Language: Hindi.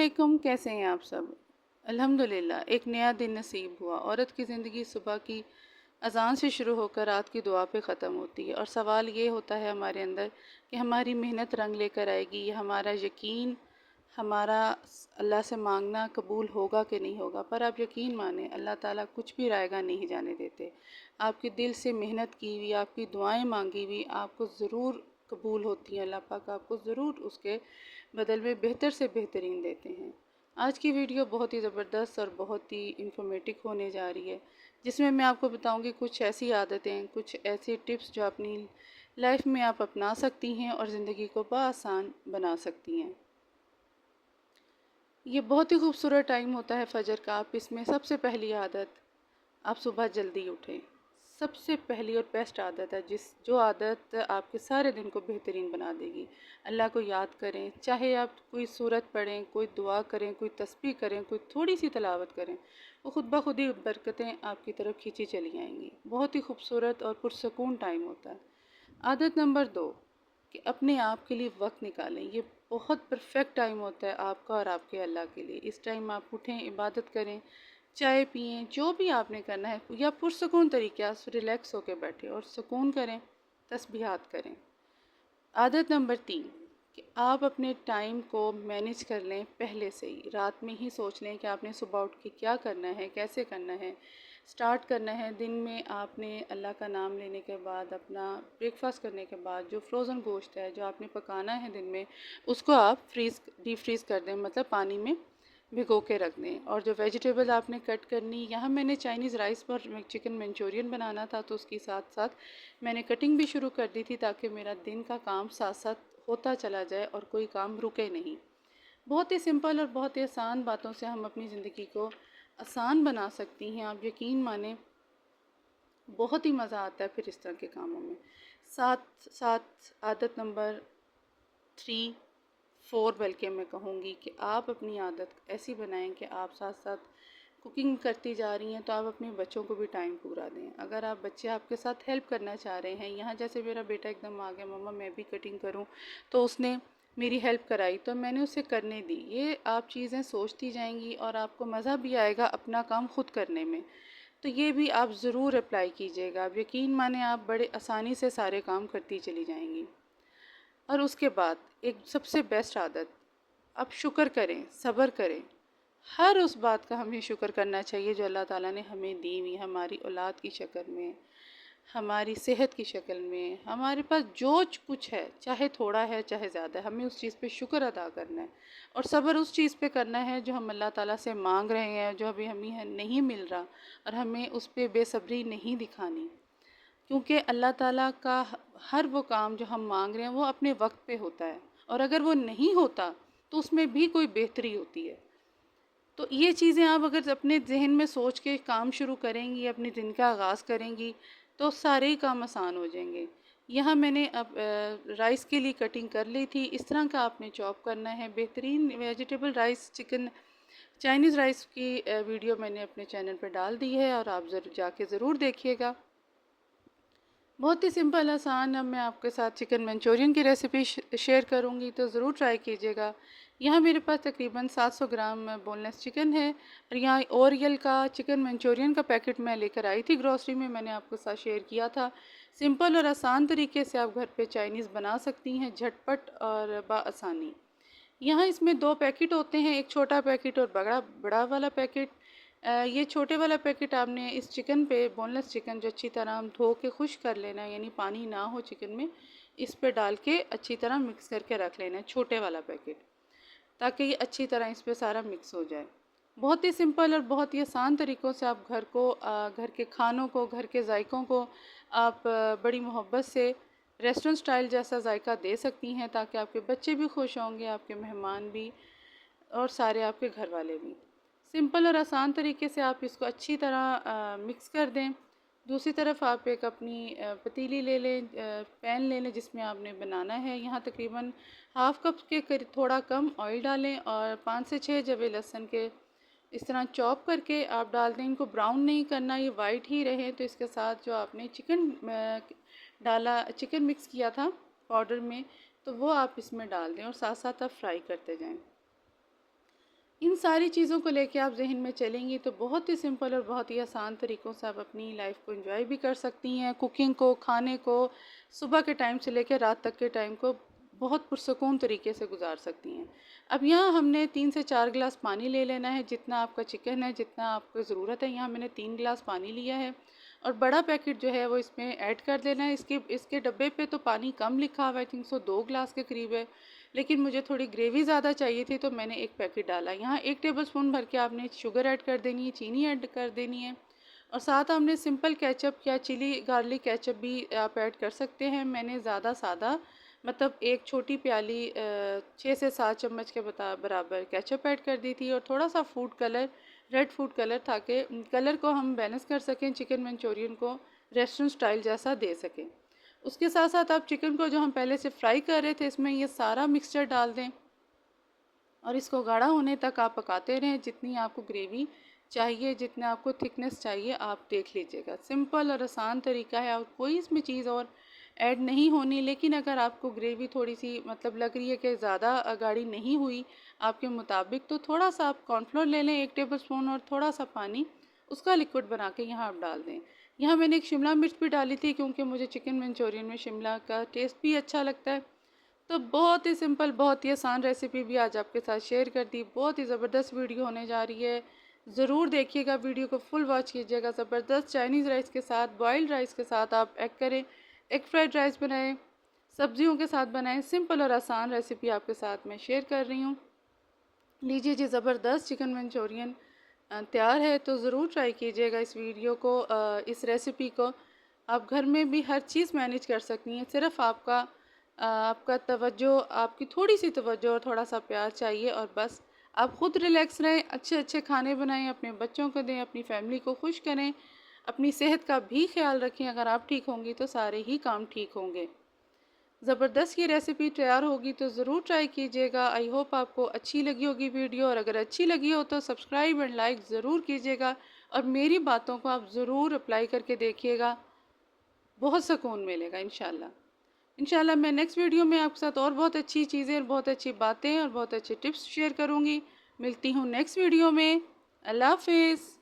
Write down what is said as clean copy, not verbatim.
अस्सलामुअलैकुम, कैसे हैं आप सब। अल्हम्दुलिल्लाह एक नया दिन नसीब हुआ। औरत की ज़िंदगी सुबह की अज़ान से शुरू होकर रात की दुआ पे ख़त्म होती है और सवाल ये होता है हमारे अंदर कि हमारी मेहनत रंग लेकर आएगी या हमारा यकीन, हमारा अल्लाह से मांगना कबूल होगा कि नहीं होगा। पर आप यकीन माने अल्लाह ताला कुछ भी रायगा नहीं जाने देते। आपके दिल से मेहनत की हुई, आपकी दुआएं मांगी हुई आपको ज़रूर कबूल होती हैं। अल्लाह पाक आपको ज़रूर उसके बदल में बेहतर से बेहतरीन देते हैं। आज की वीडियो बहुत ही ज़बरदस्त और बहुत ही इंफॉर्मेटिव होने जा रही है, जिसमें मैं आपको बताऊंगी कुछ ऐसी आदतें, कुछ ऐसी टिप्स जो अपनी लाइफ में आप अपना सकती हैं और ज़िंदगी को बआसान बना सकती हैं। ये बहुत ही खूबसूरत टाइम होता है फजर का। आप इसमें सबसे पहली आदत, आप सुबह जल्दी उठें। सबसे पहली और बेस्ट आदत है जो आदत आपके सारे दिन को बेहतरीन बना देगी। अल्लाह को याद करें, चाहे आप कोई सूरत पढ़ें, कोई दुआ करें, कोई तस्बीह करें, कोई थोड़ी सी तिलावत करें, वो खुद ब खुद ही बरकतें आपकी तरफ खींची चली आएंगी। बहुत ही खूबसूरत और पुरसकून टाइम होता है। आदत नंबर 2 कि अपने आप के लिए वक्त निकालें। ये बहुत परफेक्ट टाइम होता है आपका और आपके अल्लाह के लिए। इस टाइम आप उठें, इबादत करें, चाय पिएं, जो भी आपने करना है, या पुरसकून तरीके से रिलैक्स होकर बैठें और सुकून करें, तस्बीहात करें। आदत नंबर 3 कि आप अपने टाइम को मैनेज कर लें पहले से ही। रात में ही सोच लें कि आपने सुबह उठ के क्या करना है, कैसे करना है, स्टार्ट करना है। दिन में आपने अल्लाह का नाम लेने के बाद, अपना ब्रेकफास्ट करने के बाद जो फ्रोज़न गोश्त है जो आपने पकाना है दिन में, उसको आप डीप फ्रीज़ कर दें, मतलब पानी में भिगो के रख दें। और जो वेजिटेबल आपने कट करनी, यहाँ मैंने चाइनीज़ राइस पर चिकन मंचूरियन बनाना था, तो उसके साथ साथ मैंने कटिंग भी शुरू कर दी थी ताकि मेरा दिन का काम साथ साथ होता चला जाए और कोई काम रुके नहीं। बहुत ही सिंपल और बहुत ही आसान बातों से हम अपनी ज़िंदगी को आसान बना सकती हैं। आप यकीन माने बहुत ही मज़ा आता है फिर इस तरह के कामों में। साथ साथ आदत नंबर 3 4 बल्कि मैं कहूँगी कि आप अपनी आदत ऐसी बनाएं कि आप साथ साथ कुकिंग करती जा रही हैं तो आप अपने बच्चों को भी टाइम पूरा दें। अगर आप बच्चे आपके साथ हेल्प करना चाह रहे हैं, यहाँ जैसे मेरा बेटा एकदम आ गया, मम्मा मैं भी कटिंग करूँ, तो उसने मेरी हेल्प कराई तो मैंने उसे करने दी। ये आप चीज़ें सोचती जाएंगी और आपको मज़ा भी आएगा अपना काम खुद करने में। तो ये भी आप ज़रूर अप्लाई कीजिएगा। आप यकीन माने आप बड़े आसानी से सारे काम करती चली जाएंगी। और उसके बाद एक सबसे बेस्ट आदत, आप शुक्र करें, सब्र करें। हर उस बात का हमें शुक्र करना चाहिए जो अल्लाह ताला ने हमें दी हुई, हमारी औलाद की शक्ल में, हमारी सेहत की शक्ल में, हमारे पास जो कुछ है, चाहे थोड़ा है चाहे ज़्यादा है, हमें उस चीज़ पे शुक्र अदा करना है। और सब्र उस चीज़ पे करना है जो हम अल्लाह ताला से मांग रहे हैं, जो अभी हमें नहीं मिल रहा, और हमें उस पर बेसब्री नहीं दिखानी। क्योंकि अल्लाह ताला का हर वो काम जो हम मांग रहे हैं वो अपने वक्त पे होता है, और अगर वो नहीं होता तो उसमें भी कोई बेहतरी होती है। तो ये चीज़ें आप अगर अपने जहन में सोच के काम शुरू करेंगी, अपने दिन का आगाज़ करेंगी, तो सारे ही काम आसान हो जाएंगे। यहाँ मैंने अब राइस के लिए कटिंग कर ली थी। इस तरह का आपने चॉप करना है। बेहतरीन vegetable rice, chicken Chinese rice की वीडियो मैंने अपने चैनल पर डाल दी है और आप जाके ज़रूर देखिएगा। बहुत ही सिंपल आसान। अब मैं आपके साथ चिकन मंचूरियन की रेसिपी शेयर करूंगी, तो ज़रूर ट्राई कीजिएगा। यहाँ मेरे पास तकरीबन 700 ग्राम बोनलेस चिकन है, और यहाँ ओरियल का चिकन मंचूरियन का पैकेट मैं लेकर आई थी ग्रॉसरी में, मैंने आपके साथ शेयर किया था। सिंपल और आसान तरीके से आप घर पे चाइनीज़ बना सकती हैं, झटपट और बाआसानी। यहाँ इसमें 2 पैकेट होते हैं, एक छोटा पैकेट और बड़ा बड़ा वाला पैकेट। ये छोटे वाला पैकेट आपने इस चिकन पे, बोनलेस चिकन जो अच्छी तरह हम धो के खुश कर लेना है, यानी पानी ना हो चिकन में, इस पे डाल के अच्छी तरह मिक्स करके रख लेना है, छोटे वाला पैकेट, ताकि ये अच्छी तरह इस पे सारा मिक्स हो जाए। बहुत ही सिंपल और बहुत ही आसान तरीक़ों से आप घर के खानों को, घर के जायकों को आप बड़ी मोहब्बत से रेस्टोरेंट स्टाइल जैसा जायका दे सकती हैं, ताकि आपके बच्चे भी खुश होंगे, आपके मेहमान भी, और सारे आपके घर वाले भी। सिंपल और आसान तरीके से आप इसको अच्छी तरह मिक्स कर दें। दूसरी तरफ आप एक अपनी पतीली ले लें, पैन ले लें जिसमें आपने बनाना है। यहाँ तकरीबन हाफ़ कप के करीब थोड़ा कम ऑयल डालें, और 5 से 6 जवे लहसुन के इस तरह चॉप करके आप डाल दें। इनको ब्राउन नहीं करना, ये वाइट ही रहे। तो इसके साथ जो आपने चिकन मिक्स किया था पाउडर में, तो वो आप इसमें डाल दें और साथ साथ आप फ्राई करते जाएं। सारी चीज़ों को लेके आप ज़हन में चलेंगी तो बहुत ही सिंपल और बहुत ही आसान तरीक़ों से आप अपनी लाइफ को एंजॉय भी कर सकती हैं। कुकिंग को, खाने को, सुबह के टाइम से लेकर रात तक के टाइम को बहुत पुरसकून तरीके से गुजार सकती हैं। अब यहाँ हमने 3 से 4 गिलास पानी ले लेना है, जितना आपका चिकन है, जितना आपको ज़रूरत है। यहाँ मैंने 3 गिलास पानी लिया है और बड़ा पैकेट जो है वो इसमें ऐड कर देना है। इसके डब्बे पे तो पानी कम लिखा हुआ है, आई थिंक सो 2 गिलास के करीब है, लेकिन मुझे थोड़ी ग्रेवी ज़्यादा चाहिए थी तो मैंने 1 पैकेट डाला। यहाँ 1 टेबलस्पून भर के आपने शुगर ऐड कर देनी है, चीनी ऐड कर देनी है और साथ हमने सिंपल केचप या चिली गार्लिक केचप भी आप ऐड कर सकते हैं। मैंने ज़्यादा सादा मतलब एक छोटी प्याली 6 से 7 चम्मच के बराबर केचप ऐड कर दी थी और थोड़ा सा food colour, red food colour, ताकि कलर को हम बैलेंस कर सकें, चिकन मंचूरियन को रेस्टोरेंट स्टाइल जैसा दे सकें। उसके साथ साथ आप चिकन को जो हम पहले से फ्राई कर रहे थे इसमें ये सारा मिक्सचर डाल दें और इसको गाढ़ा होने तक आप पकाते रहें। जितनी आपको ग्रेवी चाहिए, जितना आपको थिकनेस चाहिए आप देख लीजिएगा। सिंपल और आसान तरीका है और कोई इसमें चीज़ और ऐड नहीं होनी। लेकिन अगर आपको ग्रेवी थोड़ी सी मतलब लग रही है कि ज़्यादा गाढ़ी नहीं हुई आपके मुताबिक, तो थोड़ा सा आप कॉर्नफ्लोर ले लें 1 टेबलस्पून और थोड़ा सा पानी उसका लिक्विड बना के यहाँ आप डाल दें। यहाँ मैंने एक शिमला मिर्च भी डाली थी क्योंकि मुझे चिकन मंचूरियन में शिमला का टेस्ट भी अच्छा लगता है। तो बहुत ही सिंपल, बहुत ही आसान रेसिपी भी आज आपके साथ शेयर कर दी। बहुत ही ज़बरदस्त वीडियो होने जा रही है, ज़रूर देखिएगा, वीडियो को फुल वॉच कीजिएगा। ज़बरदस्त चाइनीज़ राइस के साथ, बॉइल्ड राइस के साथ आप एग करें, एग फ्राइड राइस बनाएं, सब्जियों के साथ बनाएं। सिंपल और आसान रेसिपी आपके साथ मैं शेयर कर रही हूँ। लीजिए जी, ज़बरदस्त चिकन मंचूरियन तैयार है। तो ज़रूर ट्राई कीजिएगा इस वीडियो को, इस रेसिपी को। आप घर में भी हर चीज़ मैनेज कर सकती हैं, सिर्फ आपका तवज्जो, आपकी थोड़ी सी तवज्जो और थोड़ा सा प्यार चाहिए और बस आप ख़ुद रिलैक्स रहें, अच्छे अच्छे खाने बनाएं, अपने बच्चों को दें, अपनी फैमिली को खुश करें, अपनी सेहत का भी ख्याल रखें। अगर आप ठीक होंगी तो सारे ही काम ठीक होंगे। ज़बरदस्त ये रेसिपी तैयार होगी तो ज़रूर ट्राई कीजिएगा। आई होप आपको अच्छी लगी होगी वीडियो, और अगर अच्छी लगी हो तो सब्सक्राइब एंड लाइक ज़रूर कीजिएगा और मेरी बातों को आप ज़रूर अप्लाई करके देखिएगा, बहुत सुकून मिलेगा इंशाल्लाह। इंशाल्लाह मैं नेक्स्ट वीडियो में आपके साथ और बहुत अच्छी चीज़ें और बहुत अच्छी बातें और बहुत अच्छे टिप्स शेयर करूँगी। मिलती हूँ नेक्स्ट वीडियो में। अल्लाह हाफ़िज़।